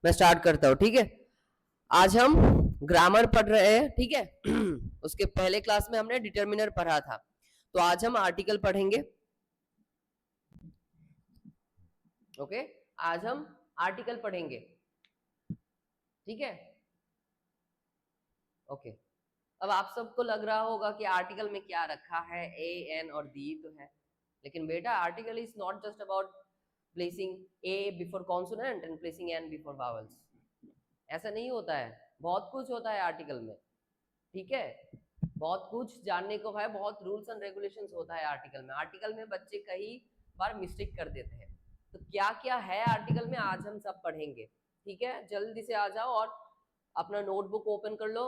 मैं स्टार्ट करता हूँ, ठीक है। आज हम ग्रामर पढ़ रहे हैं, ठीक है। उसके पहले क्लास में हमने डिटर्मिनर पढ़ा था, तो आज हम आर्टिकल पढ़ेंगे। ओके, आज हम आर्टिकल पढ़ेंगे, ठीक है। ओके, अब आप सबको लग रहा होगा कि आर्टिकल में क्या रखा है, ए एन और दी तो है, लेकिन बेटा article is not just about placing A before consonant and placing an before vowels. ऐसा नहीं होता है, बहुत कुछ होता है आर्टिकल में, ठीक है। बहुत कुछ जानने को है, बहुत रूल्स एंड रेगुलेशंस होता है आर्टिकल में। आर्टिकल में बच्चे कई बार मिस्टेक कर देते हैं, तो क्या क्या है आर्टिकल में आज हम सब पढ़ेंगे, ठीक है। जल्दी से आ जाओ और अपना नोटबुक ओपन कर लो,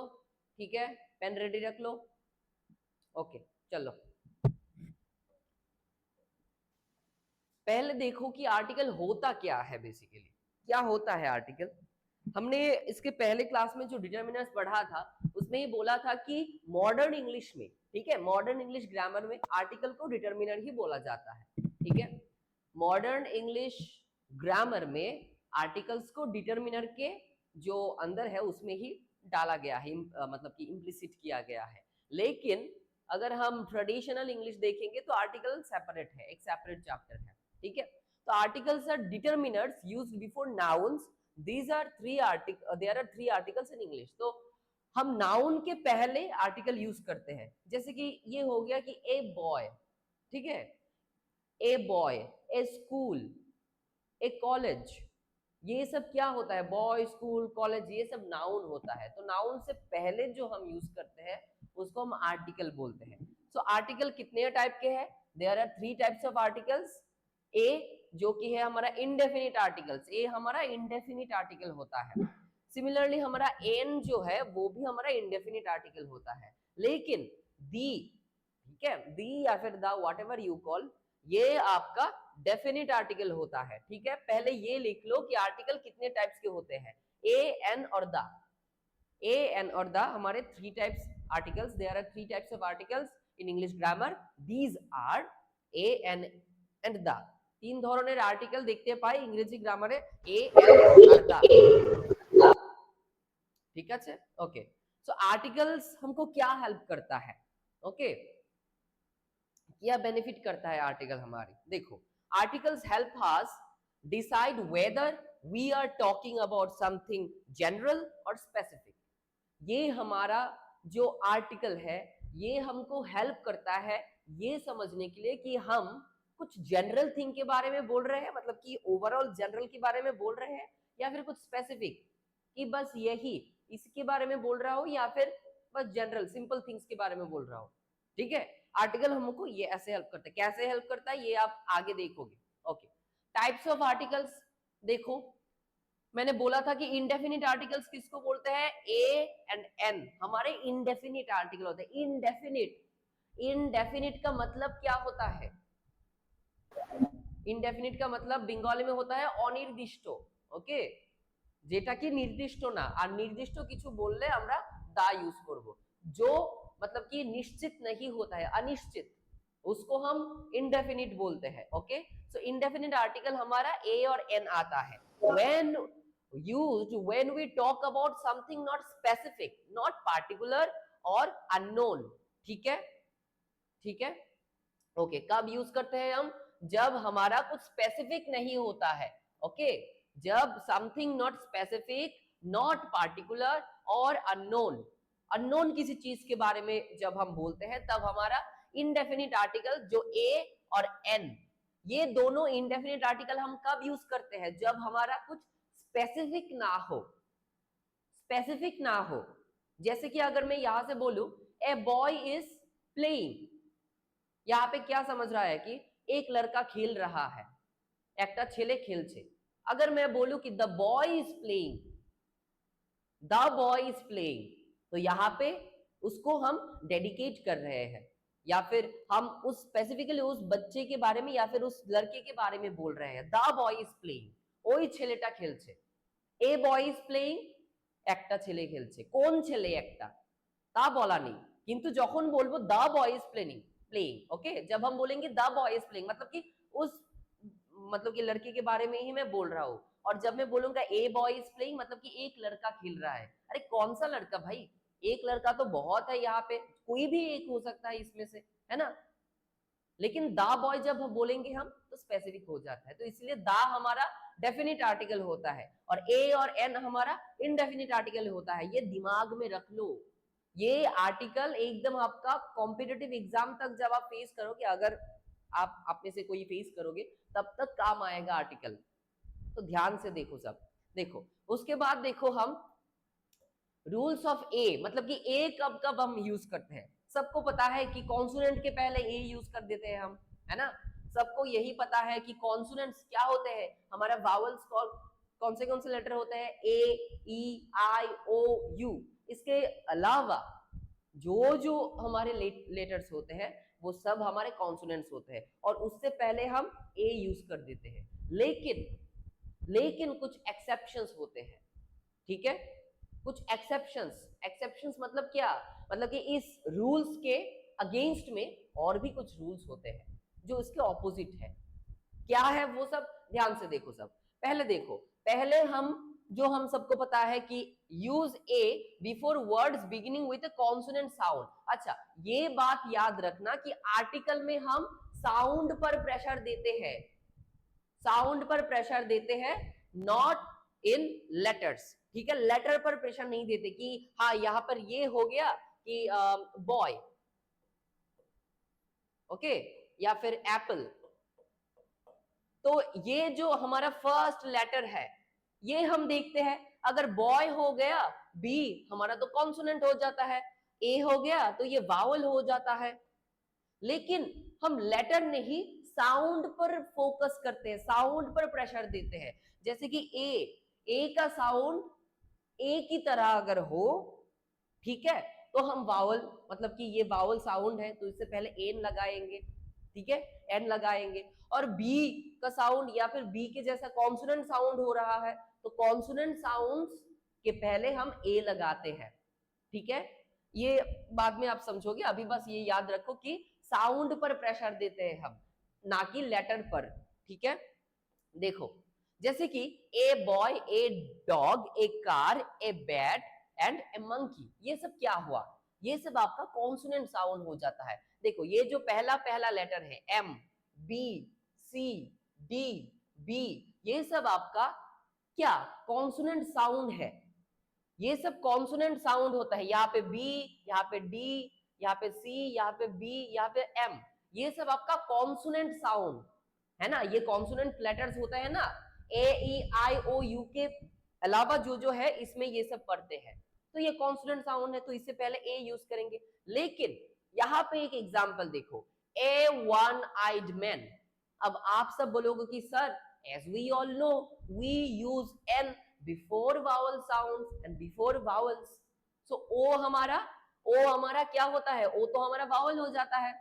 ठीक है, पेन रेडी रख लो। ओके चलो, पहले देखो कि आर्टिकल होता क्या है। बेसिकली क्या होता है आर्टिकल, हमने इसके पहले क्लास में जो डिटर्मिनर्स पढ़ा था उसमें ही बोला था कि मॉडर्न इंग्लिश में, ठीक है, मॉडर्न इंग्लिश ग्रामर में आर्टिकल को डिटर्मिनर ही बोला जाता है, ठीक है। मॉडर्न इंग्लिश ग्रामर में आर्टिकल्स को डिटर्मिनर के जो अंदर है उसमें ही डाला गया है, मतलब कि इम्प्लिसिट किया गया है। लेकिन अगर हम ट्रेडिशनल इंग्लिश देखेंगे तो आर्टिकल सेपरेट है, एक सेपरेट चैप्टर है, ठीक है। तो articles are determiners used before nouns. These are there are three articles in English. तो हम नाउन के पहले आर्टिकल यूज करते हैं, जैसे कि ये हो गया कि ए बॉय, ठीक है, a boy, A school, A college, ये सब क्या होता है, बॉय स्कूल कॉलेज, ये सब नाउन होता है। तो नाउन से पहले जो हम यूज करते हैं उसको हम आर्टिकल बोलते हैं। सो आर्टिकल कितने टाइप के हैं, there are three types of articles. A जो कि है हमारा इंडेफिनिट आर्टिकल्स, ए हमारा इंडेफिनिट आर्टिकल होता है। सिमिलरली हमारा एन जो है वो भी हमारा इंडेफिनिट आर्टिकल होता है। लेकिन दी, ठीक है, दी या फिर the what ever you call, ये आपका डेफिनिट आर्टिकल होता है, ठीक है। पहले ये लिख लो कि आर्टिकल कितने टाइप्स के होते हैं, ए एन और द। ए एन और द हमारे three types articles, there are three types of articles in English grammar, these are a an and the. तीन ধরনের আর্টিকেল দেখতে পাই ইংরেজি গ্রামারে, এ এন আর দা, ঠিক আছে। ओके, सो आर्टिकल्स हमको क्या हेल्प करता है, ओके, क्या बेनिफिट करता है आर्टिकल हमारी। देखो, articles help us decide whether we are talking about something general और स्पेसिफिक। ये हमारा जो आर्टिकल है ये हमको हेल्प करता है ये समझने के लिए कि हम कुछ जनरल थिंग के बारे में बोल रहे हैं, मतलब कि ओवरऑल जनरल के बारे में बोल रहे हैं, या फिर कुछ स्पेसिफिक कि बस यही इसके बारे में बोल रहा हो, या फिर बस जनरल सिंपल थिंग्स के बारे में बोल रहा हो, ठीक है। आर्टिकल हमको ये ऐसे हेल्प करता है, कैसे हेल्प करता है ये आप आगे देखोगे। ओके, टाइप्स ऑफ आर्टिकल्स देखो, मैंने बोला था कि इंडेफिनिट आर्टिकल्स किसको बोलते हैं, ए एंड एन हमारे इंडेफिनिट आर्टिकल होते हैं। इंडेफिनिट, इंडेफिनिट का मतलब क्या होता है, इंडेफिनिट का मतलब बंगाली में होता है অনির্দিষ্ট, ওকে, যেটা কি নির্দিষ্ট না, আর নির্দিষ্ট কিছু বললে আমরা দা ইউজ করব, जो मतलब कि निश्चित नहीं होता है, अनिश्चित, उसको हम इंडेफिनिट बोलते हैं, ओके। सो इंडेफिनिट आर्टिकल हमारा ए और एन आता है when used when we talk about something not specific, not particular or unknown, ठीक है, ठीक है। ओके, कब यूज करते हैं हम, जब हमारा कुछ स्पेसिफिक नहीं होता है, ओके, जब something not specific, not particular और अननोन, अननोन किसी चीज के बारे में जब हम बोलते हैं तब हमारा इनडेफिनिट आर्टिकल जो ए और एन, ये दोनों इनडेफिनिट आर्टिकल हम कब यूज करते हैं, जब हमारा कुछ स्पेसिफिक ना हो, स्पेसिफिक ना हो। जैसे कि अगर मैं यहां से बोलूं ए बॉय इज प्लेइंग, यहाँ पे क्या समझ रहा है कि एक लड़का खेल रहा है, একটা ছেলে খেলছে। अगर मैं बोलूं कि the boy is playing, the boy is playing, तो यहाँ पे उसको हम डेडिकेट कर रहे हैं, या फिर हम उस स्पेसिफिकली उस बच्चे के बारे में या फिर उस लड़के के बारे में बोल रहे हैं। द बॉय इज प्लेइंग, ওই ছেলেটা খেলছে। এ বয় ইজ প্লেইং, একটা ছেলে খেলছে। কোন ছেলে একটা তা বলা নেই, কিন্তু যখন বলবো the boy is playing, playing, okay, जब हम बोलेंगे द बॉय इज प्लेइंग मतलब कि उस, मतलब कि लड़के के बारे में ही मैं बोल रहा हूँ। और जब मैं बोलूंगा ए बॉय इज प्लेइंग, मतलब कि एक लड़का खेल रहा है। अरे कौन सा लड़का भाई, एक लड़का तो बहुत है यहाँ पे, कोई भी एक हो सकता है इसमें से, है ना। लेकिन द बॉय जब हम बोलेंगे हम तो स्पेसिफिक हो जाता है, तो इसलिए द हमारा डेफिनिट आर्टिकल होता है और ए और एन हमारा इनडेफिनिट आर्टिकल होता है। ये दिमाग में रख लो, ये आर्टिकल एकदम आपका कॉम्पिटिटिव एग्जाम तक जब आप फेस करोगे, अगर आप में से कोई फेस करोगे तब तक काम आएगा आर्टिकल। तो ध्यान से देखो सब। देखो उसके बाद देखो हम रूल्स ऑफ ए, मतलब कि ए कब कब हम यूज करते हैं। सबको पता है कि कॉन्सोनेंट के पहले ए यूज कर देते हैं हम, है ना। सबको यही पता है कि कॉन्सोनेंट्स क्या होते हैं, हमारा वावल्स कौन से लेटर होते हैं, ए ई आई ओ यू। इसके अलावा जो जो हमारे लेटर्स होते हैं वो सब हमारे कॉन्सोनेंट्स होते हैं और उससे पहले हम ए यूज कर देते हैं। लेकिन कुछ एक्सेप्शंस होते हैं, ठीक है। कुछ एक्सेप्शंस मतलब क्या, मतलब कि इस रूल्स के अगेंस्ट में और भी कुछ रूल्स होते हैं जो इसके ऑपोजिट है। क्या है वो सब, ध्यान से देखो सब। पहले देखो, पहले हम सबको पता है कि use A before words beginning with a consonant sound. अच्छा, ये बात याद रखना कि आर्टिकल में हम साउंड पर प्रेशर देते हैं, साउंड पर प्रेशर देते हैं, नॉट इन लेटर्स, ठीक है। लेटर पर प्रेशर नहीं देते कि हाँ यहां पर ये हो गया कि बॉय, ओके, या फिर एप्पल। तो ये जो हमारा फर्स्ट लेटर है ये हम देखते हैं, अगर बॉय हो गया बी हमारा तो कॉन्सोनेंट हो जाता है, ए हो गया तो ये वावल हो जाता है। लेकिन हम लेटर नहीं साउंड पर फोकस करते हैं, साउंड पर प्रेशर देते हैं। जैसे कि ए का साउंड ए की तरह अगर हो, ठीक है, तो हम वावल, मतलब कि ये वावल साउंड है तो इससे पहले एन लगाएंगे, ठीक है, एन लगाएंगे। और बी का साउंड या फिर बी के जैसा कॉन्सोनेंट साउंड हो रहा है तो कॉन्सोनेंट साउंड्स के पहले हम ए लगाते हैं, ठीक है। ये बाद में आप समझोगे, अभी बस ये याद रखो कि साउंड पर प्रेशर देते हैं हम, ना कि लेटर पर, ठीक है। देखो जैसे कि a boy, a dog, A car, a bat and A monkey, ये सब क्या हुआ, ये सब आपका कॉन्सोनेंट साउंड हो जाता है। देखो ये जो पहला लेटर है एम, बी, सी, डी, बी, ये सब आपका क्या कॉन्सोनेंट साउंड है, ये सब कॉन्सोनेंट साउंड होता है। यहाँ पे बी, यहाँ पे डी, यहाँ पे सी, यहाँ पे बी, यहाँ पे एम, ये सब आपका कॉन्सोनेंट साउंड है ना। ये कॉन्सोनेंट लेटर्स होते हैं ना, ए ई आई ओ यू के अलावा जो जो है इसमें ये सब पढ़ते हैं, तो ये कॉन्सोनेंट साउंड है तो इससे पहले ए यूज करेंगे। लेकिन यहाँ पे एक एग्जांपल देखो, ए वन आइड मैन। अब आप सब बोलोगे कि sir as we all know we use an before vowel sounds and before vowels, so O हमारा क्या होता है, ओ तो हमारा वावल हो जाता है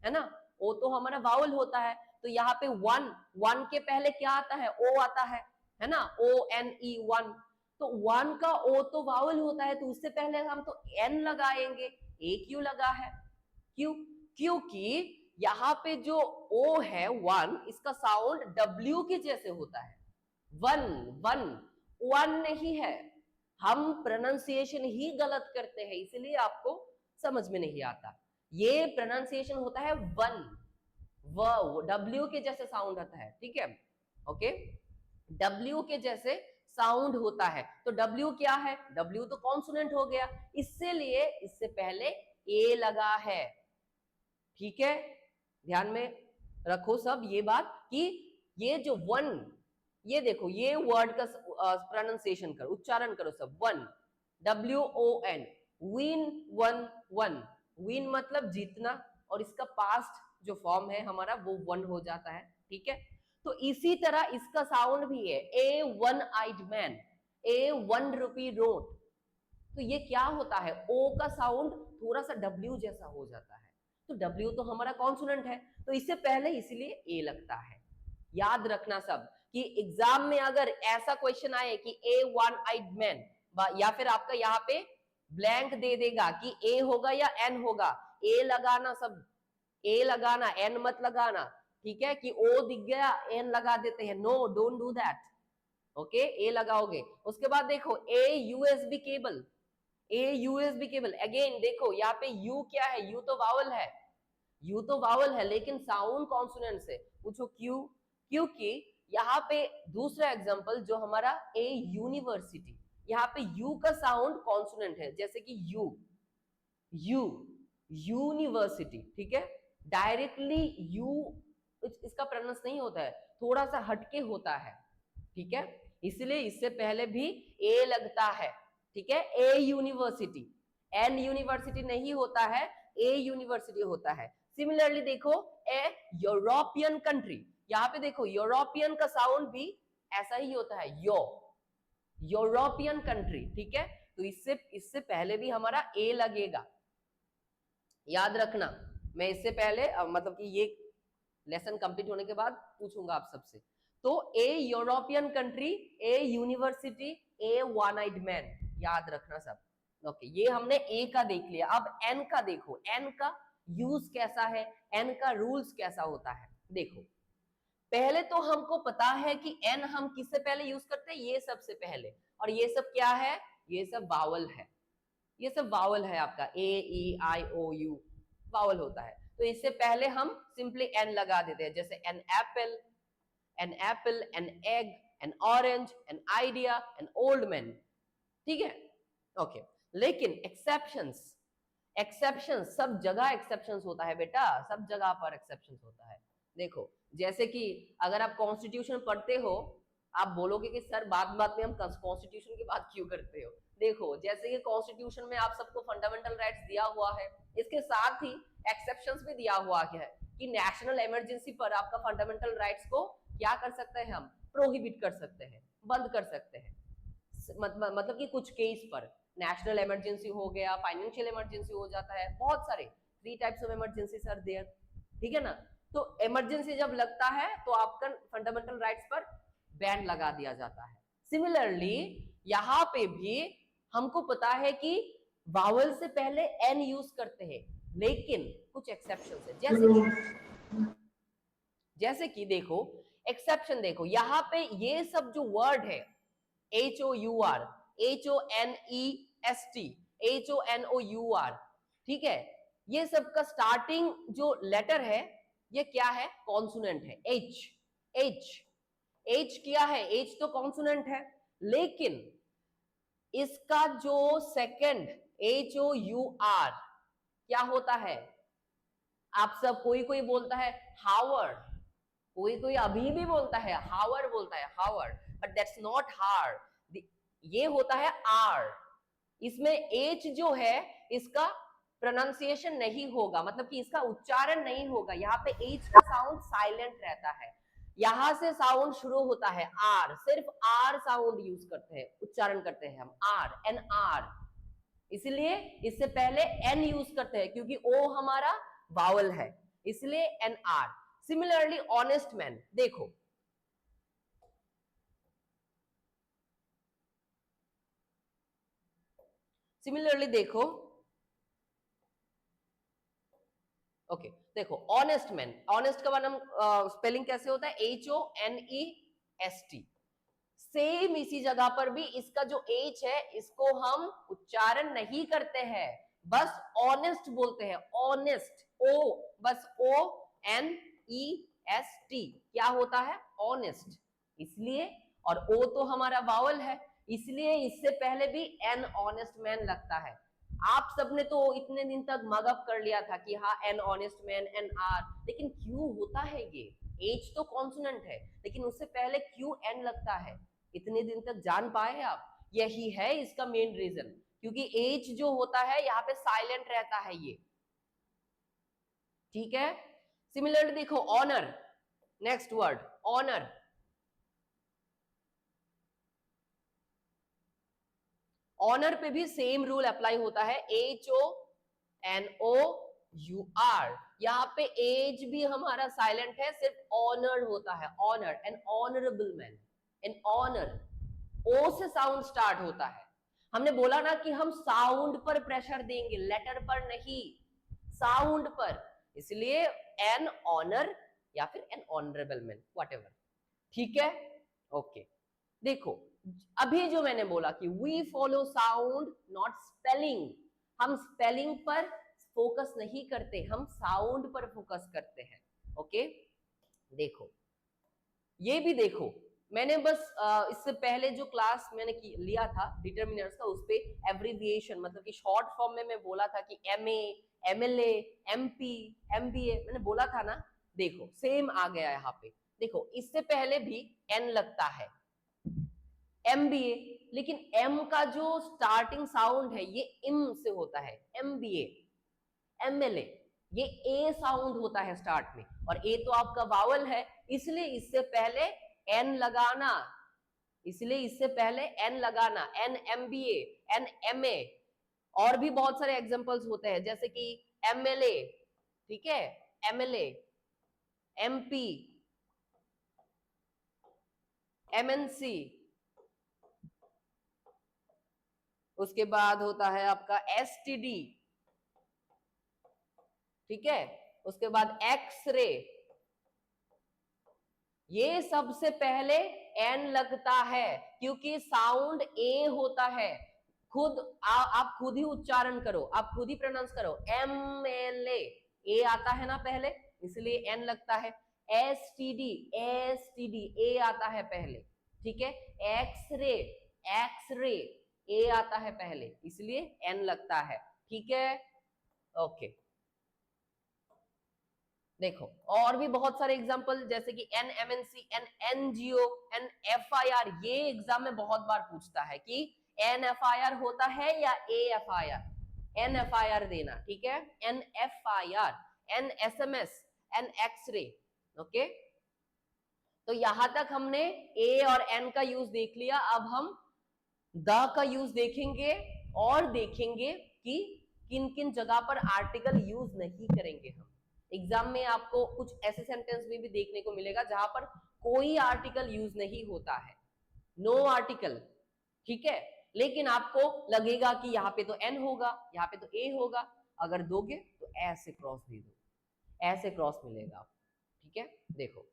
ना, ओ तो हमारा वावल होता है। तो यहाँ पे वन के पहले क्या आता है, ओ आता है ना, ओ एन ई वन। तो वन का ओ तो वावल होता है तो उससे पहले हम तो एन लगाएंगे, ए क्यों लगा है, क्यों, क्योंकि यहाँ पे जो ओ है वन, इसका साउंड डब्ल्यू के जैसे होता है, वन वन वन नहीं है, हम प्रोनाउंसिएशन ही गलत करते हैं इसलिए आपको समझ में नहीं आता। ये प्रोनाउंसिएशन होता है वन, वो डब्ल्यू के जैसे साउंड आता है, ठीक है, ओके, डब्ल्यू के जैसे साउंड होता है। तो डब्ल्यू क्या है, डब्ल्यू तो कॉन्सोनेंट हो गया, इसलिए इससे पहले ए लगा है, ठीक है। ध्यान में रखो सब ये बात कि ये जो वन, ये देखो ये वर्ड का प्रोनाउंसिएशन करो, उच्चारण करो सब, one, W O N, win, one one, win मतलब जीतना और इसका पास्ट जो फॉर्म है हमारा वो वन हो जाता है, ठीक है। तो इसी तरह इसका साउंड भी है, ए वन आइड मैन, ए वन रुपी नोट। तो ये क्या होता है, ओ का साउंड थोड़ा सा डब्ल्यू जैसा हो जाता है, तो डब्ल्यू तो हमारा कॉन्सोनेंट है तो इससे पहले इसलिए ए लगता है। याद रखना सब कि एग्जाम में अगर ऐसा क्वेश्चन आए कि ए वन आइड मैन, या फिर आपका यहाँ पे ब्लैंक दे देगा कि ए होगा या एन होगा, ए लगाना सब, ए लगाना, एन मत लगाना, ठीक है, कि ओ दिख गया एन लगा देते हैं, no don't do that, okay, a लगाओगे। उसके बाद देखो a USB cable, a USB cable. Again देखो यहाँ पे यू क्या है, यू तो वावल है, यू तो वावल है लेकिन साउंड कॉन्सोनेंट से। पूछो क्यों? क्योंकि यहाँ पे दूसरा एग्जांपल जो हमारा ए यूनिवर्सिटी, यहाँ पे यू का साउंड कॉन्सोनेंट है, जैसे कि यू, यू यूनिवर्सिटी, ठीक है। डायरेक्टली यू इसका प्रोनाउंस नहीं होता है, थोड़ा सा हटके होता है, ठीक है। इसलिए इससे पहले भी ए लगता है, ठीक है। ए यूनिवर्सिटी, एन यूनिवर्सिटी नहीं होता है, ए यूनिवर्सिटी होता है। सिमिलरली देखो ए यूरोपियन कंट्री, यहाँ पे देखो यूरोपियन का साउंड भी ऐसा ही होता है, यूरोपियन कंट्री, ठीक है। तो इससे पहले भी हमारा ए लगेगा, याद रखना। मैं इससे पहले मतलब कि ये लेसन कंप्लीट होने के बाद पूछूंगा आप सबसे। तो ए यूरोपियन कंट्री, ए यूनिवर्सिटी, ए वन आइड मैन, याद रखना सब। ओके, ये हमने ए का देख लिया। अब एन का देखो, एन का यूज कैसा है, एन का रूल्स कैसा होता है। देखो पहले तो हमको पता है कि एन हम किससे पहले यूज करते हैं, ये सबसे पहले। और ये सब क्या है, ये सब वावल है, ये सब वावल है आपका, ए ई आई ओ यू वावल होता है। तो इससे पहले हम सिंपली एन लगा देते हैं, जैसे an apple, an apple, an egg, an orange, an idea, an old man, ठीक है। ओके, लेकिन एक्सेप्शंस, एक्सेप्शंस सब जगह एक्सेप्शंस होता है बेटा, सब जगह पर एक्सेप्शंस होता है। देखो जैसे कि अगर आप कॉन्स्टिट्यूशन पढ़ते हो, आप बोलोगे कि सर बात बात में हम कॉन्स्टिट्यूशन की बात क्यों करते हो। देखो जैसे कि कॉन्स्टिट्यूशन में आप सबको फंडामेंटल राइट्स दिया हुआ है, इसके साथ ही एक्सेप्शंस भी दिया हुआ है कि नेशनल इमरजेंसी पर आपका फंडामेंटल राइट्स को क्या कर सकते हैं, हम प्रोहिबिट कर सकते हैं, बंद कर सकते हैं। मतलब कि कुछ केस पर नेशनल इमरजेंसी हो गया, फाइनेंशियल इमरजेंसी हो जाता है, बहुत सारे 3 types of emergency are there, ठीक है ना। तो इमरजेंसी जब लगता है तो आपका फंडामेंटल राइट्स पर बैन लगा दिया जाता है। सिमिलरली यहाँ पे भी हमको पता है कि वावल से पहले एन यूज करते हैं, लेकिन कुछ एक्सेप्शन है, जैसे कि देखो एक्सेप्शन देखो, यहाँ पे ये सब जो वर्ड है HOUR, HONEST, HONOUR, ठीक है, ये सब का स्टार्टिंग जो लेटर है ये क्या है, कॉन्सोनेंट है, H क्या है, H तो कॉन्सोनेंट है, लेकिन इसका जो सेकंड HOUR क्या होता है, आप सब कोई कोई बोलता है हावर्ड, कोई कोई अभी भी बोलता है हावर्ड, बोलता है Howard, but that's not hard, ये होता है आर। इसमें एच जो है इसका प्रोनाउंसिएशन नहीं होगा, मतलब कि इसका उच्चारण नहीं होगा, यहाँ पे एच का साउंड साइलेंट रहता है, यहां से साउंड शुरू होता है आर, सिर्फ आर साउंड यूज करते हैं, उच्चारण करते हैं हम आर, एन आर, इसलिए इससे पहले एन यूज करते हैं क्योंकि ओ हमारा वावल है, इसलिए an R. Similarly honest man देखो, सिमिलरली देखो, ओके देखो ऑनेस्ट मैन, ऑनेस्ट का वर्णन स्पेलिंग कैसे होता है, HONEST। सेम इसी जगह पर भी इसका जो H है इसको हम उच्चारण नहीं करते हैं, बस ऑनेस्ट बोलते हैं, ऑनेस्ट, ओ बस ONEST क्या होता है, ऑनेस्ट, इसलिए, और ओ तो हमारा वावल है, इसलिए इससे पहले भी एन ऑनेस्ट मैन लगता है। आप सबने तो इतने दिन तक मगअप कर लिया था कि हाँ an honest man, an R, लेकिन क्यों होता है ये, एच तो कॉन्सोनेंट है लेकिन उससे पहले क्यों एन लगता है, इतने दिन तक जान पाए आप, यही है इसका मेन रीजन, क्योंकि एच जो होता है यहाँ पे साइलेंट रहता है ये, ठीक है। सिमिलरली देखो honour, next word honour, honour पे भी सेम रूल अप्लाई होता है, HONOUR, यहाँ पे एज भी हमारा साइलेंट है, सिर्फ ऑनर होता है, honour, an honourable man, an honour, O से साउंड स्टार्ट होता है। हमने बोला ना कि हम साउंड पर प्रेशर देंगे, लेटर पर नहीं, साउंड पर, इसलिए एन ऑनर या फिर एन ऑनरेबल मैन, व्हाटएवर, ठीक है। ओके देखो अभी जो मैंने बोला कि we follow sound not spelling, हम स्पेलिंग पर फोकस नहीं करते, हम साउंड पर फोकस करते हैं। ओके देखो ये भी देखो, मैंने बस इससे पहले जो क्लास मैंने लिया था डिटरमिनर्स का, उस पे एब्रिविएशन मतलब कि शॉर्ट फॉर्म में मैं बोला था कि एमए, एमएलए, एमपी, एमबीए मैंने बोला था ना। देखो सेम आ गया यहाँ पे, देखो इससे पहले भी एन लगता है एमबीए, लेकिन एम का जो स्टार्टिंग साउंड है ये इम से होता है, एमबीए, एमएलए ये ए साउंड होता है स्टार्ट में, और ए तो आपका वावल है, इसलिए इससे पहले एन लगाना, इसलिए इससे पहले एन लगाना, एन एमबीए, एन एमए। और भी बहुत सारे एग्जांपल्स होते हैं जैसे कि एमएलए, ठीक है, एमएलए, एमपी, एमएनसी, उसके बाद होता है आपका एसटीडी, ठीक है, उसके बाद एक्सरे, ये सबसे पहले एन लगता है क्योंकि साउंड ए होता है। खुद आप खुद ही उच्चारण करो, आप खुद ही प्रोनाउंस करो, एम एल ए आता है ना पहले, इसलिए एन लगता है। S T D, S T D A आता है पहले, ठीक है। एक्सरे, एक्सरे ए आता है पहले, इसलिए एन लगता है, ठीक है। ओके देखो और भी बहुत सारे एग्जांपल जैसे कि an MNC, an NGO, an FIR, ये एग्जाम में बहुत बार पूछता है कि एन एफआईआर होता है या ए एफआईआर, एन एफआईआर देना, ठीक है, an FIR, an SMS, an X-ray. Okay तो यहां तक हमने ए और एन का यूज देख लिया, अब हम द का यूज देखेंगे और देखेंगे कि किन किन जगह पर आर्टिकल यूज नहीं करेंगे हम। एग्जाम में आपको कुछ ऐसे सेंटेंस में भी देखने को मिलेगा जहां पर कोई आर्टिकल यूज नहीं होता है, नो आर्टिकल, ठीक है, लेकिन आपको लगेगा कि यहाँ पे तो एन होगा, यहाँ पे तो ए होगा, अगर दोगे तो ऐसे क्रॉस दे दो, ऐसे क्रॉस मिलेगा, ठीक है। देखो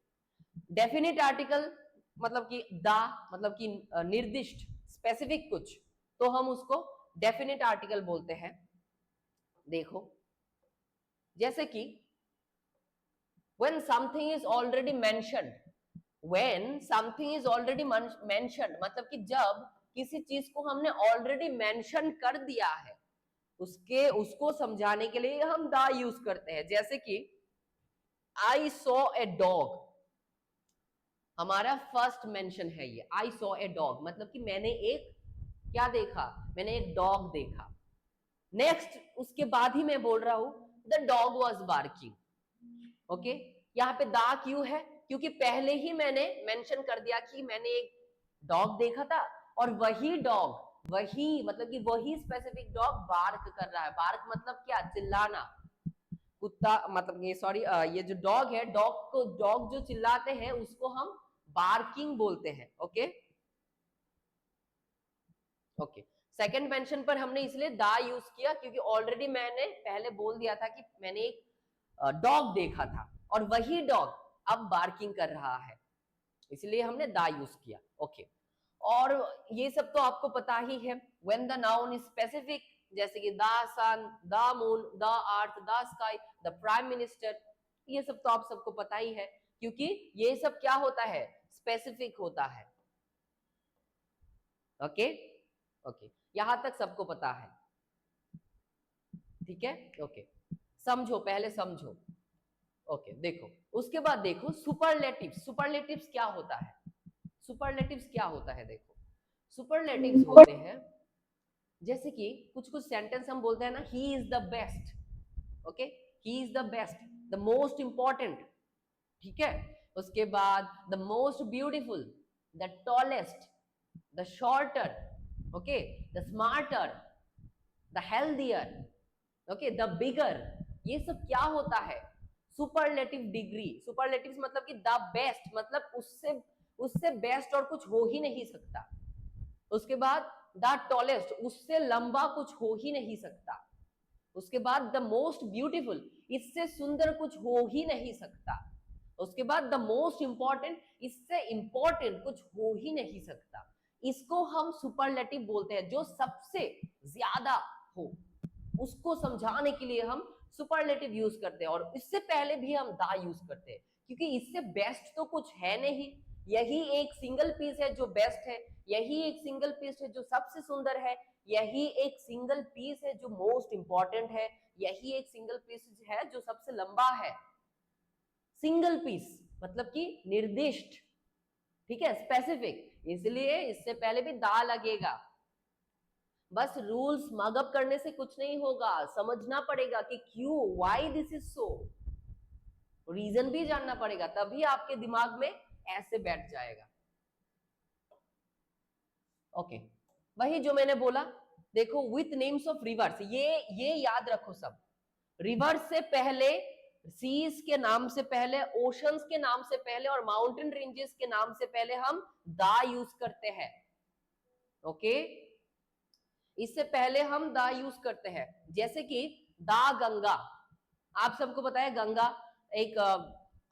डेफिनेट आर्टिकल मतलब कि दा मतलब कि निर्दिष्ट, स्पेसिफिक कुछ, तो हम उसको डेफिनेट आर्टिकल बोलते हैं। देखो जैसे कि when something is already mentioned, when something is already mentioned मतलब कि जब किसी चीज को हमने ऑलरेडी मेंशन कर दिया है, उसको समझाने के लिए हम दा यूज करते हैं। जैसे कि आई सॉ ए डॉग, हमारा फर्स्ट मेंशन है ये, आई सॉ ए डॉग मतलब कि मैंने एक क्या देखा, मैंने एक डॉग देखा। नेक्स्ट उसके बाद ही मैं बोल रहा हूं the dog was barking. Okay यहाँ पे दा क्यों है, क्योंकि पहले ही मैंने मेंशन कर दिया कि मैंने एक डॉग देखा था, और वही डॉग, वही मतलब कि वही स्पेसिफिक डॉग बार्क कर रहा है। बार्क मतलब क्या, चिल्लाना, कुत्ता मतलब ये सॉरी ये जो डॉग है, डॉग जो चिल्लाते हैं उसको हम बार्किंग बोलते हैं। ओके ओके सेकंड मेंशन पर हमने इसलिए दा यूज किया क्योंकि ऑलरेडी मैंने पहले बोल दिया था कि मैंने एक डॉग देखा था और वही डॉग अब बार्किंग कर रहा है, इसलिए हमने दा यूज किया। ओके और ये सब तो आपको पता ही है। When the noun is specific जैसे कि the sun, the moon, the earth, the sky, the prime minister, ये सब तो आप सबको पता ही है क्योंकि ये सब क्या होता है, स्पेसिफिक होता है। ओके ओके यहां तक सबको पता है, ठीक है। ओके समझो, पहले समझो। ओके देखो उसके बाद देखो सुपरलेटिव्स, सुपरलेटिव्स क्या होता है, सुपरलेटिव्स क्या होता है, देखो सुपरलेटिव्स होते हैं जैसे कि कुछ कुछ सेंटेंस हम बोलते हैं ना, he is the best, okay, he is the best, the most important, ठीक है। उसके बाद the most beautiful, the tallest, the shorter, okay, the smarter, the healthier, okay, the bigger, ये सब क्या होता है, सुपरलेटिव डिग्री। सुपरलेटिव्स मतलब कि द बेस्ट मतलब उससे उससे बेस्ट और कुछ हो ही नहीं सकता। उसके बाद द टॉलेस्ट, उससे लंबा कुछ हो ही नहीं सकता। उसके बाद द मोस्ट ब्यूटीफुल, इससे सुंदर कुछ हो ही नहीं सकता। उसके बाद द मोस्ट इंपॉर्टेंट, इससे इंपॉर्टेंट कुछ हो ही नहीं सकता। इसको हम सुपरलेटिव बोलते हैं, जो सबसे ज्यादा हो उसको समझाने के लिए हम सुपरलेटिव यूज करते हैं। और इससे पहले भी हम दा यूज करते हैं, क्योंकि इससे बेस्ट तो कुछ है नहीं। यही एक सिंगल पीस है जो बेस्ट है, यही एक सिंगल पीस है जो सबसे सुंदर है, यही एक सिंगल पीस है जो मोस्ट इंपॉर्टेंट है, यही एक सिंगल पीस है जो सबसे लंबा है। सिंगल पीस मतलब कि निर्दिष्ट, ठीक है, स्पेसिफिक, इसलिए इससे पहले भी दा लगेगा। बस रूल्स मगअप करने से कुछ नहीं होगा, समझना पड़ेगा कि क्यों, why this is so, reason भी जानना पड़ेगा, तभी आपके दिमाग में ऐसे बैठ जाएगा। ओके, वही जो मैंने बोला, देखो विथ नेम्स ऑफ रिवर्स, ये याद रखो सब। रिवर्स से पहले, सीज के नाम से पहले, ओशंस के नाम से पहले और माउंटेन रेंजेस के नाम से पहले हम दा यूज करते हैं। ओके, इससे पहले हम दा यूज करते हैं, जैसे कि दा गंगा, आप सबको पता है गंगा एक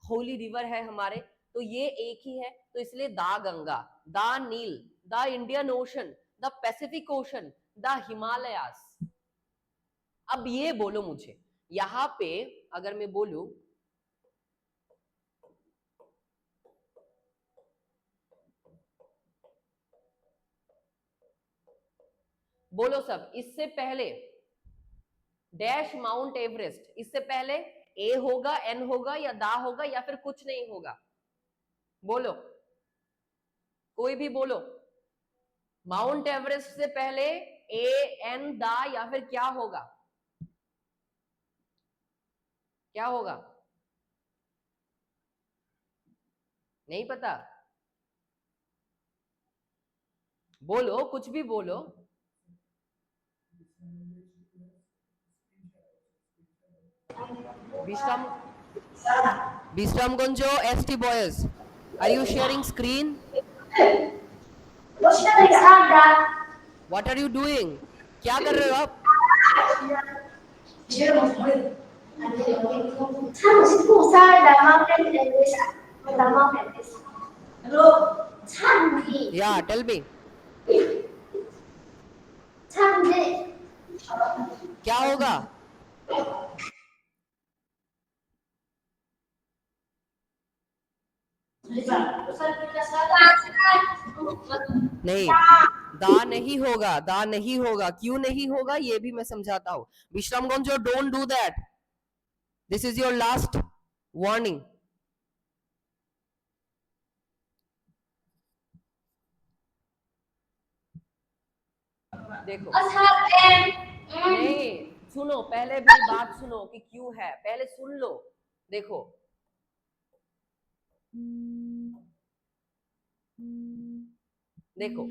होली रिवर है हमारे, तो ये एक ही है, तो इसलिए the Ganga, the Nile, the Indian ocean, the Pacific ocean, the Himalayas. अब ये बोलो मुझे, यहां पे अगर मैं बोलूं बोलो सब, इससे पहले डैश माउंट एवरेस्ट, इससे पहले ए होगा, एन होगा या दा होगा या फिर कुछ नहीं होगा? बोलो, कोई भी बोलो। माउंट एवरेस्ट से पहले ए, एन, दा या फिर क्या होगा? क्या होगा? नहीं पता? बोलो, कुछ भी बोलो। विश्राम विश्रामगंजो ST boys, are you sharing screen? What are you doing? क्या कर रहे हो आप? Yeah, tell me. क्या होगा? नहीं, दा नहीं होगा, दा नहीं होगा। क्यों नहीं होगा ये भी मैं समझाता हूं। विश्रामगंजो, don't do that, this is your last warning. देखो, नहीं, सुनो, पहले भी बात सुनो कि क्यों है, पहले सुन लो। देखो, देखो,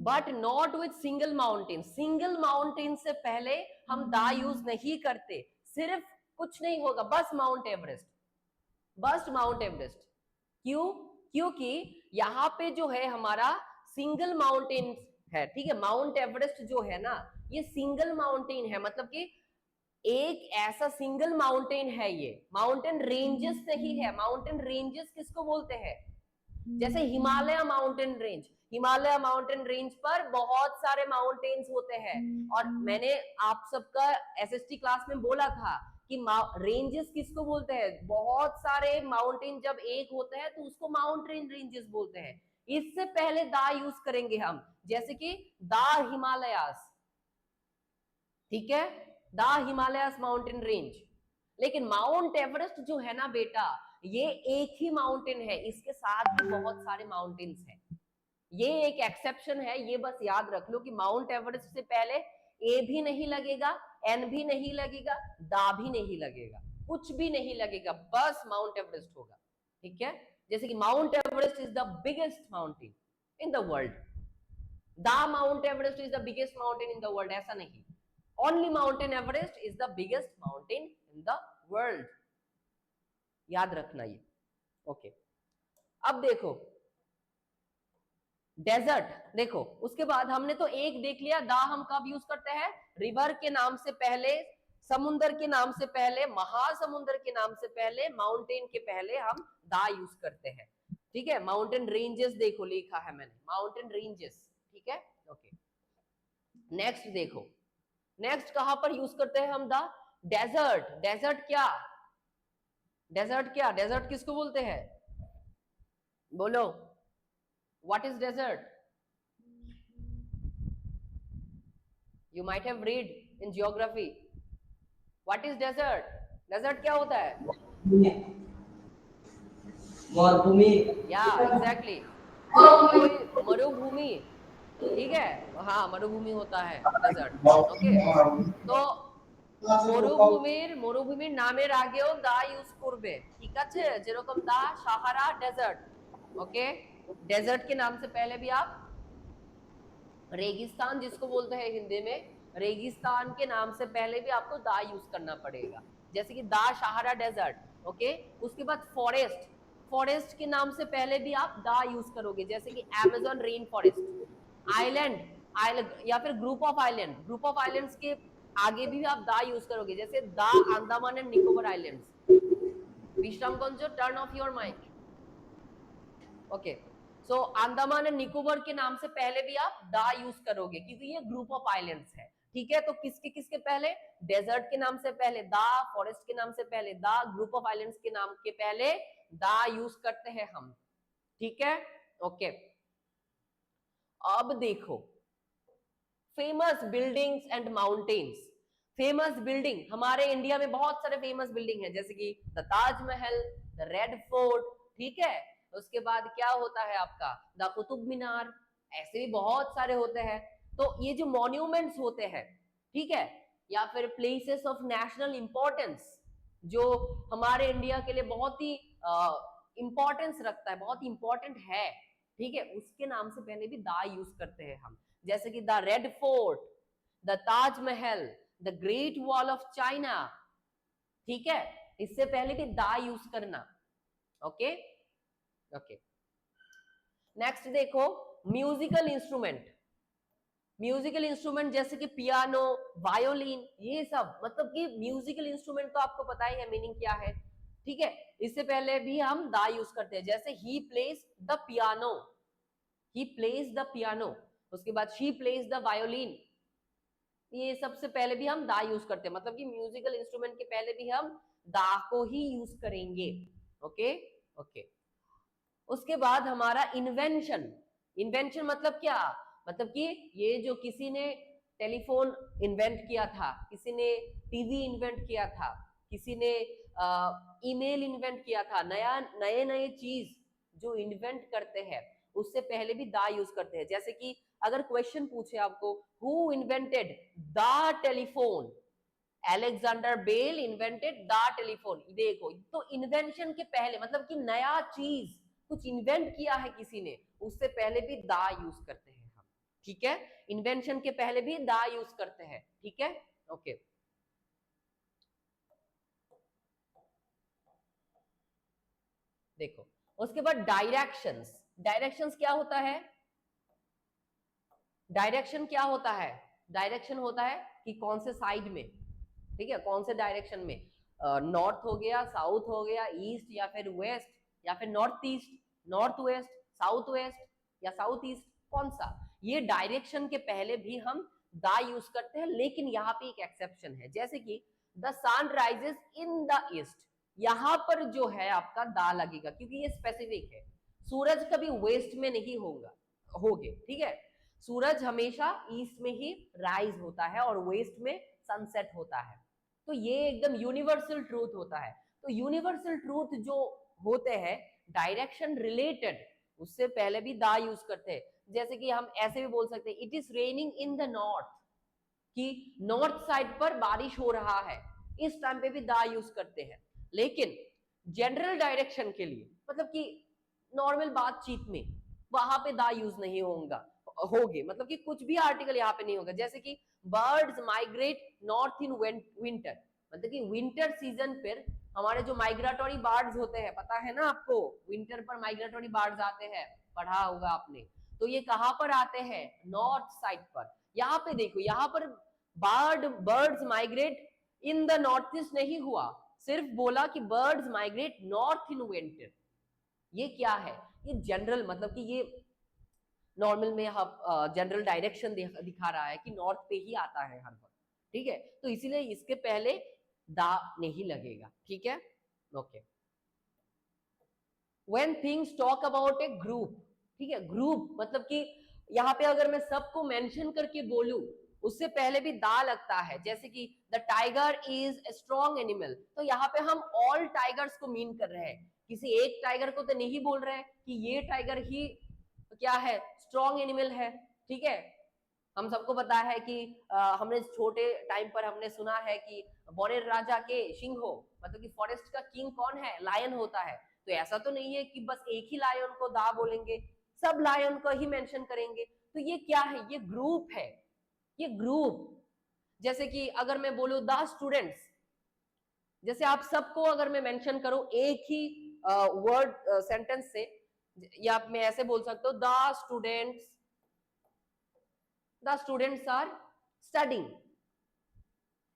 but not with single mountain, single mountain से पहले हम दा यूज नहीं करते। सिर्फ कुछ नहीं होगा, बस माउंट एवरेस्ट, बस माउंट एवरेस्ट। क्यों? क्योंकि यहाँ पे जो है हमारा सिंगल माउंटेन है, ठीक है, माउंट एवरेस्ट जो है ना, ये सिंगल माउंटेन है, मतलब कि एक ऐसा सिंगल माउंटेन है, ये माउंटेन रेंजेस नहीं है। माउंटेन रेंजेस किसको बोलते हैं? जैसे Himalaya mountain range, Himalaya mountain range पर बहुत सारे माउंटेन्स होते हैं, और मैंने आप सबका SST क्लास में बोला था कि रेंजेस किसको बोलते हैं? बहुत सारे माउंटेन जब एक होते हैं तो उसको माउंटेन रेंजेस बोलते हैं। इससे पहले दा यूज करेंगे हम, जैसे कि दा हिमालयास, ठीक है, द हिमालयस माउंटेन रेंज। लेकिन माउंट एवरेस्ट जो है ना बेटा, ये एक ही माउंटेन है, इसके साथ भी बहुत सारे माउंटेन्स हैं। ये एक एक्सेप्शन है, ये बस याद रख लो कि माउंट एवरेस्ट से पहले ए भी नहीं लगेगा, एन भी नहीं लगेगा, दा भी नहीं लगेगा, कुछ भी नहीं लगेगा, बस माउंट एवरेस्ट होगा, ठीक है। जैसे कि mount Everest is the biggest mountain in the world, the mount Everest is the biggest mountain in the world, ऐसा नहीं। Only Mountain Everest is the biggest mountain in the world, याद रखना ये। ओके, अब देखो डेजर्ट, देखो उसके बाद हमने तो एक देख लिया, दा हम कब यूज करते हैं? रिवर के नाम से पहले, समुद्र के नाम से पहले, महासमुद्र के नाम से पहले, माउंटेन के पहले हम दा यूज करते हैं। ठीक है, माउंटेन रेंजेस देखो लिखा है मैंने, माउंटेन रेंजेस, ठीक है। ओके, नेक्स्ट देखो, नेक्स्ट कहां पर यूज करते हैं हम द डेजर्ट। डेजर्ट क्या, डेजर्ट क्या, डेजर्ट किसको बोलते हैं, बोलो, what is desert? You might have read in geography, what is desert? Desert क्या होता है? मरुभूमि। या एग्जैक्टली, तो कोई मरुभूमि, ठीक है, हाँ मरुभूमि होता है डेजर्ट। ओके, तो মরুভূমির নামের আগেও দা ইউজ করবে, ঠিক আছে, যেরকম দা সাহারা डेजर्ट। ओके, डेजर्ट के नाम से पहले भी आप रेगिस्तान जिसको बोलते हैं हिंदी में, रेगिस्तान के नाम से पहले भी आपको दा यूज करना पड़ेगा, जैसे कि दा सहारा डेजर्ट। ओके, उसके बाद फॉरेस्ट, फॉरेस्ट के नाम से पहले भी आप दा यूज करोगे, जैसे कि Amazon rain forest. Island, island या फिर group of island, group of islands के आगे भी आप दा यूज करोगे, जैसे the Andaman and Nicobar islands. Vishramganj, turn off your mic. Okay, so Andaman and Nicobar के नाम से पहले भी आप दा यूज करोगे, क्योंकि ये ग्रुप ऑफ आइलैंड्स है, ठीक है। तो किसके किसके पहले, डेजर्ट के नाम से पहले दा, फॉरेस्ट के नाम से पहले दा, ग्रुप ऑफ आइलैंड्स के नाम के पहले दा यूज करते हैं हम, ठीक है। ओके, अब देखो famous buildings and mountains. Famous building, हमारे इंडिया में बहुत सारे फेमस बिल्डिंग है, जैसे कि the Taj Mahal, the red fort, ठीक है। उसके बाद क्या होता है आपका द कुतुब मीनार, ऐसे भी बहुत सारे होते हैं। तो ये जो मॉन्यूमेंट्स होते हैं, ठीक है, या फिर प्लेसेस ऑफ नेशनल इंपॉर्टेंस, जो हमारे इंडिया के लिए बहुत ही इंपॉर्टेंस रखता है, बहुत इंपॉर्टेंट है, ठीक है, उसके नाम से पहले भी दा यूज करते हैं हम, जैसे कि the red fort, the Taj Mahal, the great wall of China, ठीक है, इससे पहले भी दा यूज करना। ओके, ओके, नेक्स्ट देखो म्यूजिकल इंस्ट्रूमेंट। म्यूजिकल इंस्ट्रूमेंट जैसे कि पियानो, वायोलिन, ये सब, मतलब कि म्यूजिकल इंस्ट्रूमेंट तो आपको पता ही है मीनिंग क्या है, ठीक है। इससे पहले भी हम दा यूज करते हैं, जैसे he place the piano, he place the piano, उसके बाद शी प्लेस द वायोलिन, ये सबसे पहले भी हम दा यूज करते हैं, मतलब कि म्यूजिकल इंस्ट्रूमेंट के पहले भी हम दा को ही यूज करेंगे। ओके, ओके, उसके बाद हमारा इन्वेंशन। इन्वेंशन मतलब क्या, मतलब कि ये जो किसी ने टेलीफोन इन्वेंट किया था, किसी ने टीवी इन्वेंट किया था, किसी ने ईमेल इन्वेंट किया था, नया नए नए चीज जो इन्वेंट करते हैं उससे पहले भी दा यूज करते हैं। जैसे कि अगर क्वेश्चन पूछे आपको who invented the telephone, Alexander Bell invented the telephone, देखो तो इन्वेंशन के पहले, मतलब कि नया चीज कुछ इन्वेंट किया है किसी ने, उससे पहले भी दा यूज करते हैं हम, ठीक है। इन्वेंशन के पहले भी दा यूज करते हैं, ठीक है। ओके, देखो उसके बाद डायरेक्शंस। डायरेक्शंस क्या होता है, डायरेक्शन क्या होता है, डायरेक्शन होता है कि कौन से साइड में, ठीक है, कौन से डायरेक्शन में, नॉर्थ हो गया, साउथ हो गया, ईस्ट या फिर वेस्ट, या फिर north east, north west, south west या साउथ ईस्ट, कौन सा, ये डायरेक्शन के पहले भी हम दा यूज करते हैं। लेकिन यहाँ पे एक एक्सेप्शन है, जैसे कि the sun rises in the east, यहाँ पर जो है आपका दा लगेगा, क्योंकि ये स्पेसिफिक है, सूरज कभी वेस्ट में नहीं होगा, होगे, ठीक है, सूरज हमेशा ईस्ट में ही राइज होता है और वेस्ट में सनसेट होता है। तो ये एकदम यूनिवर्सल ट्रूथ होता है। तो यूनिवर्सल ट्रूथ जो होते हैं डायरेक्शन रिलेटेड, उससे पहले भी दा यूज करते हैं। जैसे कि हम ऐसे भी बोल सकते हैं it is raining in the north, कि नॉर्थ साइड पर बारिश हो रहा है, इस टाइम पे भी दा यूज करते हैं। लेकिन जनरल डायरेक्शन के लिए, मतलब कि नॉर्मल बातचीत में, वहां पे दा यूज नहीं होगा, होगे, मतलब कि कुछ भी आर्टिकल यहाँ पे नहीं होगा। जैसे कि birds migrate north in winter, मतलब कि विंटर सीजन पर हमारे जो माइग्रेटरी बर्ड्स होते हैं, पता है ना आपको, विंटर पर माइग्रेटरी बर्ड्स आते हैं, पढ़ा होगा आपने। तो ये कहां पर आते हैं, नॉर्थ साइड पर। यहाँ पे देखो, यहाँ पर birds migrate in the north east नहीं हुआ, सिर्फ बोला कि birds migrate north in winter. ये क्या है, ये जनरल मतलब कि ये नॉर्मल में हम जनरल डायरेक्शन दिखा रहा है कि नॉर्थ पे ही आता है हर वक्त, ठीक है। तो इसीलिए इसके पहले दा नहीं लगेगा, ठीक है। Okay, when things talk about a group, ठीक है, ग्रुप मतलब कि यहाँ पे अगर मैं सबको मेंशन करके बोलूं उससे पहले भी दा लगता है, जैसे कि the tiger is a strong animal, तो यहाँ पे हम ऑल टाइगर्स को मीन कर रहे हैं, किसी एक टाइगर को तो नहीं बोल रहे हैं कि ये टाइगर ही क्या है, स्ट्रॉन्ग एनिमल है, ठीक है। हम सबको पता है कि हमने छोटे टाइम पर हमने सुना है कि बॉनेर राजा के सिंह हो, मतलब कि फॉरेस्ट का किंग कौन है, लायन होता है। तो ऐसा तो नहीं है कि बस एक ही लायन को दा बोलेंगे, सब लायन को ही मेंशन करेंगे। तो ये क्या है, ये ग्रुप है, ये ग्रुप। जैसे कि अगर मैं बोलूं द स्टूडेंट्स, जैसे आप सबको अगर मैं मेंशन करूं एक ही वर्ड सेंटेंस से, या मैं ऐसे बोल सकता हूं द स्टूडेंट्स आर स्टडिंग,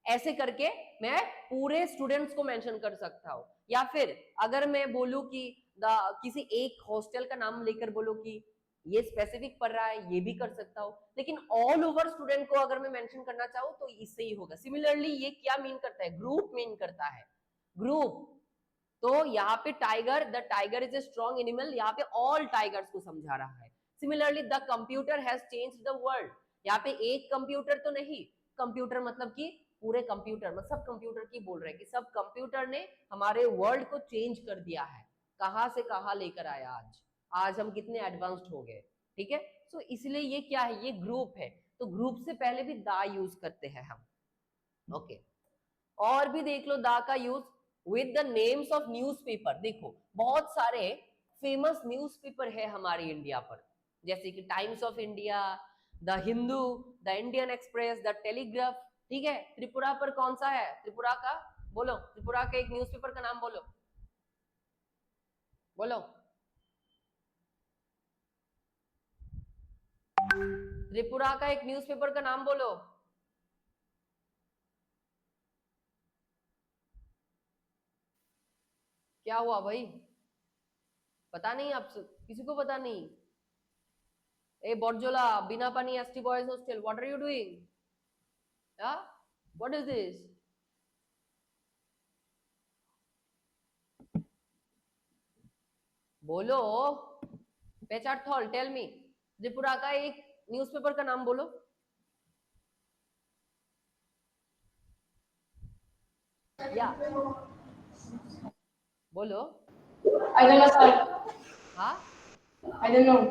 ऐसे करके मैं पूरे स्टूडेंट्स को मेंशन कर सकता हूं। या फिर अगर मैं बोलूं कि किसी एक हॉस्टल का नाम लेकर बोलूं कि ये स्पेसिफिक पढ़ रहा है, ये भी कर सकता हूं। लेकिन ऑल ओवर स्टूडेंट को अगर मैं मेंशन करना चाहूं तो इससे ही होगा। सिमिलरली ये क्या मीन करता है, ग्रुप मीन करता है, ग्रुप। तो यहाँ पे tiger, the tiger is a strong animal, यहाँ पे ऑल टाइगर्स को समझा रहा है। Similarly the computer has changed the world, यहाँ पे एक कंप्यूटर तो नहीं, कंप्यूटर मतलब कि पूरे कंप्यूटर, मतलब सब कंप्यूटर की बोल रहे हैं कि सब कंप्यूटर ने हमारे वर्ल्ड को चेंज कर दिया है, कहां से कहां लेकर आया आज, आज हम कितने एडवांस्ड हो गए, ठीक है। सो इसलिए ये क्या है, ये ग्रुप है। तो ग्रुप से पहले भी दा यूज करते हैं हम, ओके। और भी देख लो दा का use with the names of newspaper. देखो बहुत सारे फेमस न्यूज़पेपर है हमारे इंडिया पर, जैसे कि times of India, the Hindu, the Indian express, the telegraph, ठीक है। त्रिपुरा पर कौन सा है, त्रिपुरा का बोलो, त्रिपुरा के एक न्यूज़पेपर का नाम बोलो, बोलो त्रिपुरा का एक न्यूज़पेपर का नाम बोलो। क्या हुआ भाई, पता नहीं, आप किसी को पता नहीं? ए Borjola, Binapani ST Boys Hostel, what are you doing? Yeah? What is this? बोलो, पेचार्थल, टेल मी, त्रिपुरा का एक न्यूज़पेपर का नाम बोलो। या बोलो। I don't know, sir. हाँ, I don't know.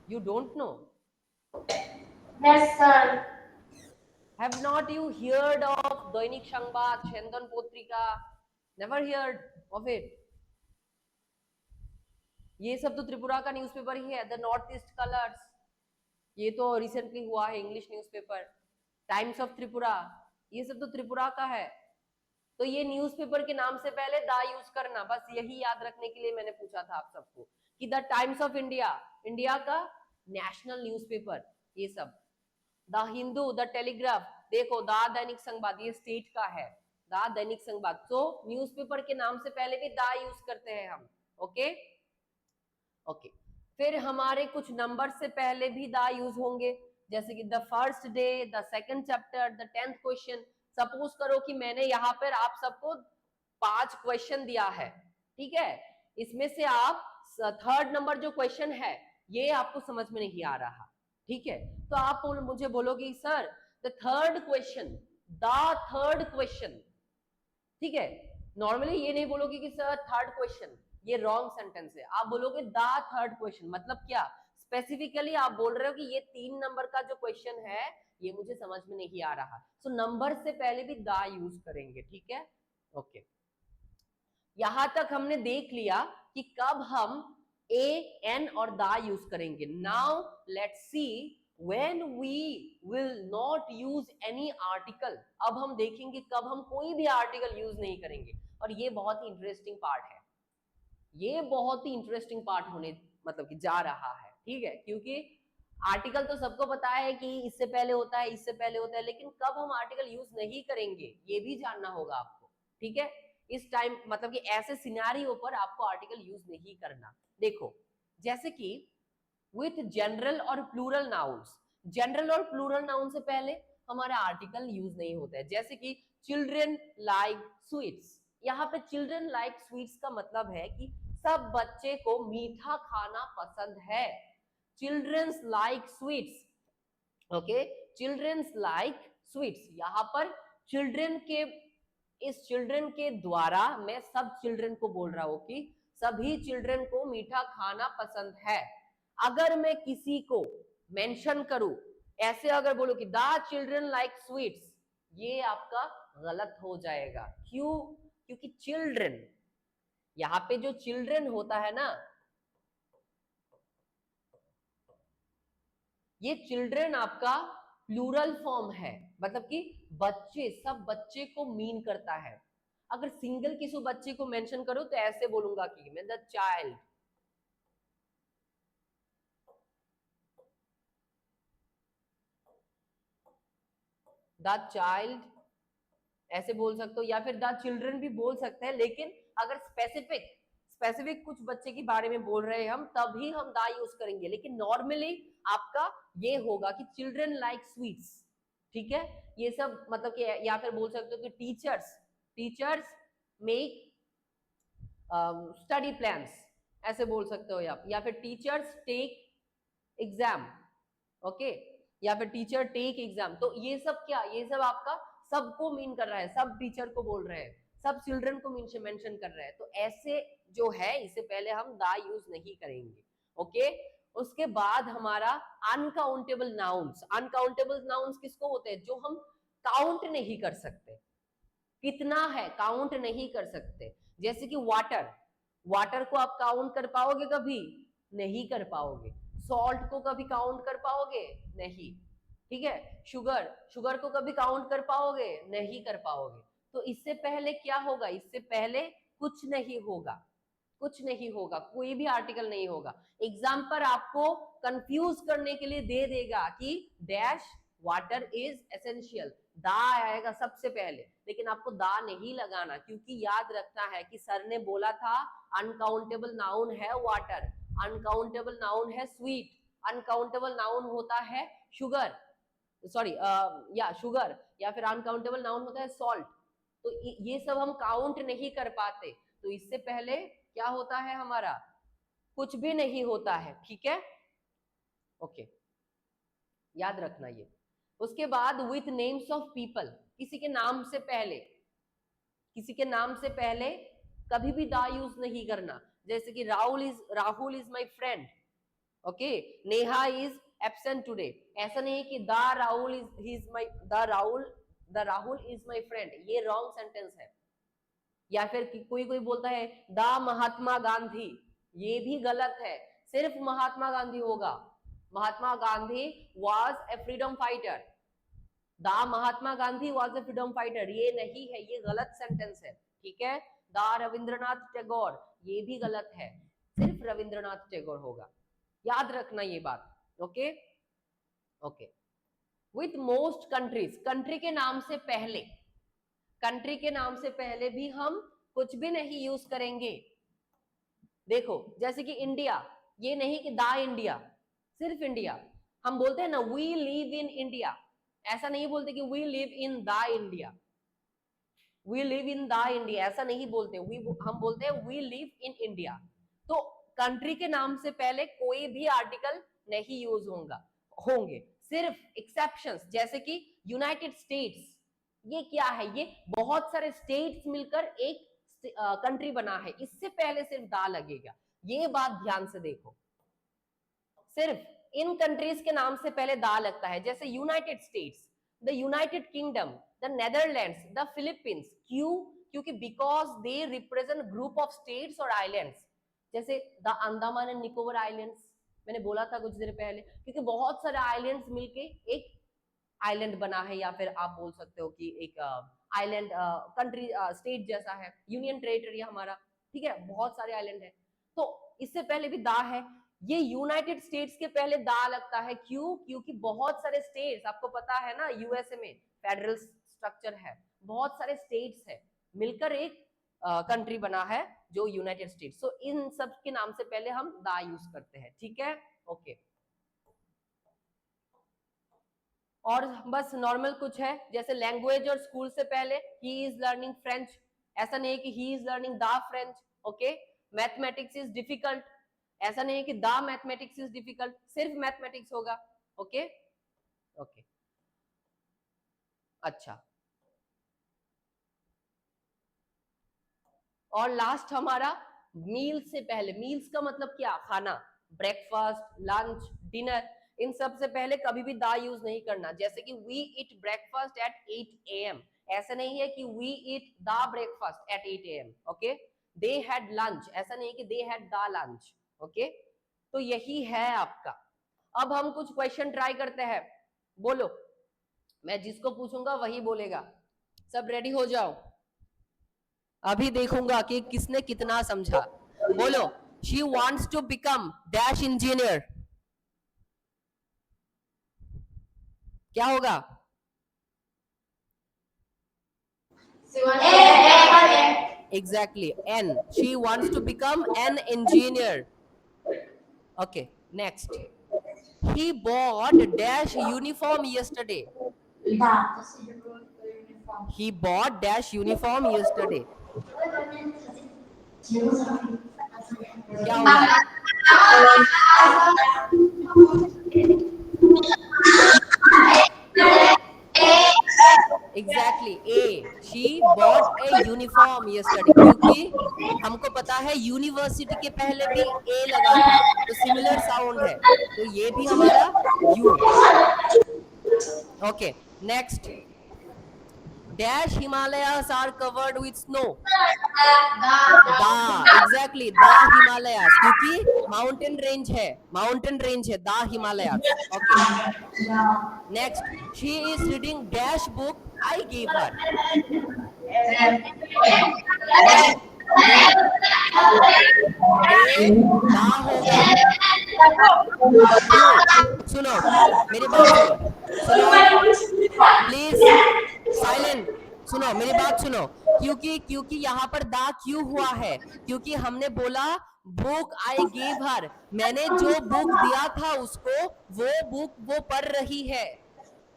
you don't know? Yes, sir. Have not you heard of Dainik Sangbad, Chendan Potrika? Never heard of it? ये सब तो त्रिपुरा का न्यूज़पेपर ही है। द नॉर्थ ईस्ट कलर्स, ये तो रिसेंटली हुआ है, English newspaper. Times of Tripura, ये सब तो त्रिपुरा का है। तो ये न्यूज़पेपर के नाम से पहले दा यूज करना, बस यही याद रखने के लिए मैंने पूछा था आप सबको कि the times of India, India का नेशनल न्यूज़पेपर, ये सब। द हिंदू, द टेलीग्राफ, देखो द दैनिक संबाद, ये स्टेट का है, द दैनिक संबाद। तो न्यूज़पेपर के नाम से पहले भी दा यूज करते हैं हम, ओके ओके। फिर हमारे कुछ नंबर से पहले भी दा यूज होंगे, जैसे कि the first day, the second chapter, the 10th question. Suppose करो कि मैंने यहाँ पर आप सबको 5 क्वेश्चन दिया है, ठीक है। इसमें से आप थर्ड नंबर जो क्वेश्चन है ये आपको समझ में नहीं आ रहा, ठीक है। तो आप मुझे बोलोगे sir the third question, the third question, ठीक है। नॉर्मली ये नहीं बोलोगे कि सर थर्ड क्वेश्चन, ये रॉन्ग सेंटेंस है। आप बोलोगे द थर्ड क्वेश्चन, मतलब क्या, स्पेसिफिकली आप बोल रहे हो कि ये 3 नंबर का जो क्वेश्चन है ये मुझे समझ में नहीं आ रहा। सो नंबर से पहले भी द यूज करेंगे, ठीक है, ओके। यहां तक हमने देख लिया कि कब हम ए एन और द यूज करेंगे। Now let's see when we will not use any article। अब हम देखेंगे कब हम कोई भी आर्टिकल यूज नहीं करेंगे। और ये बहुत ही इंटरेस्टिंग पार्ट है, ये बहुत ही इंटरेस्टिंग पार्ट होने मतलब कि जा रहा है, ठीक है। क्योंकि आर्टिकल तो सबको पता है कि इससे पहले होता है, इससे पहले होता है, लेकिन कब हम आर्टिकल यूज नहीं करेंगे ये भी जानना होगा आपको, ठीक है। इस टाइम मतलब कि ऐसे सिनेरियो पर आपको आर्टिकल यूज नहीं करना। देखो जैसे कि विथ जनरल और प्लूरल नाउन्स, जनरल और प्लूरल नाउन से पहले हमारा आर्टिकल यूज नहीं होता है। जैसे कि चिल्ड्रन लाइक स्वीट्स, यहाँ पे चिल्ड्रन लाइक स्वीट्स का मतलब है कि सब बच्चे को मीठा खाना पसंद है। Childrens like sweets, okay, childrens like sweets, यहाँ पर चिल्ड्रन के, इस चिल्ड्रन के द्वारा मैं सब चिल्ड्रन को बोल रहा हूं कि सभी चिल्ड्रन को मीठा खाना पसंद है। अगर मैं किसी को मेंशन करूं, ऐसे अगर बोलो कि द चिल्ड्रन लाइक स्वीट्स, ये आपका गलत हो जाएगा। क्यों? क्योंकि चिल्ड्रन, यहां पे जो चिल्ड्रन होता है ना, ये चिल्ड्रन आपका प्लूरल फॉर्म है, मतलब कि बच्चे, सब बच्चे को मीन करता है। अगर सिंगल किसी बच्चे को मेंशन करो तो ऐसे बोलूंगा कि मैं द चाइल्ड, द चाइल्ड ऐसे बोल सकते हो, या फिर द चिल्ड्रन भी बोल सकते हैं। लेकिन अगर स्पेसिफिक कुछ बच्चे के बारे में बोल रहे हैं हम, तभी हम द यूज करेंगे। लेकिन नॉर्मली आपका ये होगा कि चिल्ड्रन लाइक स्वीट्स, ठीक है। ये सब मतलब कि, या फिर बोल सकते हो कि टीचर्स मेक स्टडी प्लान्स, ऐसे बोल सकते हो आप। या फिर टीचर्स टेक एग्जाम, ओके, या फिर टीचर टेक एग्जाम। तो ये सब क्या, ये सब आपका सबको मीन कर रहा है, सब टीचर को बोल रहे हैं, सब चिल्ड्रन को मेंशन कर रहे हैं। तो ऐसे जो है, इससे पहले हम दा यूज नहीं करेंगे, ओके। उसके बाद हमारा अनकाउंटेबल नाउन्स। अनकाउंटेबल नाउन्स किसको होते हैं? जो हम काउंट नहीं कर सकते, कितना है काउंट नहीं कर सकते। जैसे कि वाटर, वाटर को आप काउंट कर पाओगे? कभी नहीं कर पाओगे। सॉल्ट को कभी काउंट कर पाओगे? नहीं, ठीक है। शुगर को कभी काउंट कर पाओगे? नहीं कर पाओगे। तो इससे पहले क्या होगा? इससे पहले कुछ नहीं होगा, कुछ नहीं होगा, कोई भी आर्टिकल नहीं होगा। एग्जाम पर आपको कंफ्यूज करने के लिए दे देगा कि डैश वाटर इज एसेंशियल, दा आएगा सबसे पहले, लेकिन आपको दा नहीं लगाना, क्योंकि याद रखना है कि सर ने बोला था अनकाउंटेबल नाउन है वाटर, अनकाउंटेबल नाउन है स्वीट, अनकाउंटेबल नाउन होता है शुगर, सॉरी या शुगर, या फिर अनकाउंटेबल नाउन होता है सॉल्ट। तो ये सब हम काउंट नहीं कर पाते। तो इससे पहले क्या होता है हमारा? कुछ भी नहीं होता है, ठीक है, ओके, याद रखना ये। उसके बाद विथ नेम्स ऑफ पीपल, किसी के नाम से पहले, किसी के नाम से पहले कभी भी दा यूज नहीं करना। जैसे कि Rahul is my friend, okay, Neha is absent today, ऐसा नहीं कि the Rahul is my friend, ये रॉन्ग सेंटेंस है। या फिर कोई कोई बोलता है द महात्मा गांधी, ये भी गलत है। सिर्फ महात्मा गांधी होगा। Mahatma Gandhi was a freedom fighter, the Mahatma Gandhi was a freedom fighter, ये नहीं है, ये गलत सेंटेंस है, ठीक है। द रविंद्रनाथ टैगोर, ये भी गलत है, सिर्फ रविंद्रनाथ टैगोर होगा। याद रखना ये बात, okay okay. With most countries, country के नाम से पहले, कंट्री के नाम से पहले भी हम कुछ भी नहीं यूज करेंगे। देखो जैसे कि इंडिया, ये नहीं कि द इंडिया, सिर्फ इंडिया। हम बोलते हैं ना वी लिव इन इंडिया, ऐसा नहीं बोलते कि we live in the India, we live in the India, ऐसा नहीं बोलते। हम बोलते हैं वी लिव इन इंडिया। तो कंट्री के नाम से पहले कोई भी आर्टिकल नहीं यूज होंगे, सिर्फ एक्सेप्शंस, जैसे कि यूनाइटेड स्टेट्स, ये क्या है? ये बहुत सारे स्टेट्स मिलकर एक कंट्री बना है, इससे पहले सिर्फ दा लगेगा। ये बात ध्यान से देखो, सिर्फ इन कंट्रीज के नाम से पहले दा लगता है। जैसे United states, the United kingdom, the Netherlands, the Philippines. क्यों? क्योंकि because they represent group of states और आइलैंड्स। जैसे the Andaman and Nicobar islands, मैंने बोला था कुछ देर पहले, क्योंकि बहुत सारे आइलैंड्स मिलके एक आइलैंड बना है, या फिर आप बोल सकते हो कि एक आइलैंड कंट्री स्टेट जैसा है, यूनियन टेरिटरी हमारा, ठीक है, बहुत सारे आइलैंड है। तो इससे पहले भी दा है। ये यूनाइटेड स्टेट्स के पहले दा लगता है, क्यों? क्योंकि बहुत सारे स्टेट्स, आपको पता है ना, यूएसए में फेडरल स्ट्रक्चर है, बहुत सारे स्टेट्स है, मिलकर एक कंट्री बना है जो यूनाइटेड स्टेट्स। सो इन सब के नाम से पहले हम दा यूज करते हैं, ठीक है, ओके। और बस नॉर्मल कुछ है, जैसे लैंग्वेज और स्कूल से पहले ही इज लर्निंग फ्रेंच, ऐसा नहीं है कि he is learning the French, okay. Mathematics is difficult, ऐसा नहीं है कि द मैथमेटिक्स इज डिफिकल्ट, सिर्फ मैथमेटिक्स होगा, ओके ओके। अच्छा, और लास्ट हमारा मील से पहले, मील्स का मतलब क्या, खाना, ब्रेकफास्ट, लंच, डिनर, इन सब से पहले कभी भी दा यूज नहीं करना। जैसे कि we eat breakfast at 8 AM, ऐसा नहीं है कि we eat the breakfast at 8 AM, okay. They had lunch, ऐसा नहीं कि they had the lunch, okay. तो यही है आपका। अब हम कुछ क्वेश्चन ट्राई करते हैं, बोलो, मैं जिसको पूछूंगा वही बोलेगा। सब रेडी हो जाओ, अभी देखूंगा कि किसने कितना समझा। बोलो, she wants to become dash engineer, क्या होगा? Exactly, N. She wants to become an engineer. Okay, next. He bought dash uniform yesterday. He bought dash uniform yesterday. क्या होगा? Exactly, A. She bought a uniform yesterday. क्योंकि हमको पता है university के पहले भी A लगा था, तो सिमिलर साउंड है, तो ये भी हमारा U। Okay, next. Dash Himalayas are covered with snow. Da, exactly, the Himalayas, क्योंकि माउंटेन रेंज है, the Himalayas. Okay. Next, she is reading dash book I gave her. दा होगा। क्यों? सुनो, मेरी बात सुनो, प्लीज साइलेंट, सुनो मेरी बात सुनो। क्योंकि यहाँ पर दा क्यों हुआ है, क्योंकि हमने बोला बुक आई गिव हर, मैंने जो बुक दिया था उसको, वो बुक वो पढ़ रही है।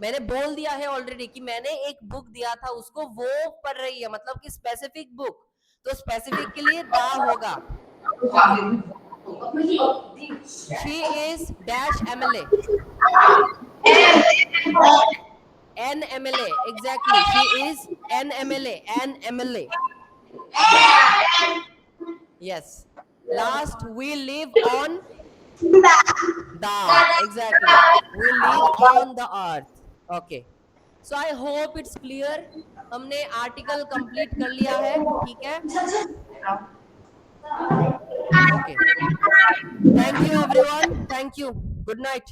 मैंने बोल दिया है ऑलरेडी कि मैंने एक बुक दिया था उसको, वो पढ़ रही है, मतलब कि स्पेसिफिक बुक, तो स्पेसिफिक के लिए दा होगा। She is dash MLA. An MLA, exactly. She is an MLA. An MLA. Yes. Last, we live on the, exactly. We live on the earth. Okay. So I hope it's clear. हमने article complete कर लिया है, ठीक है? Okay. Thank you everyone. Thank you. Good night.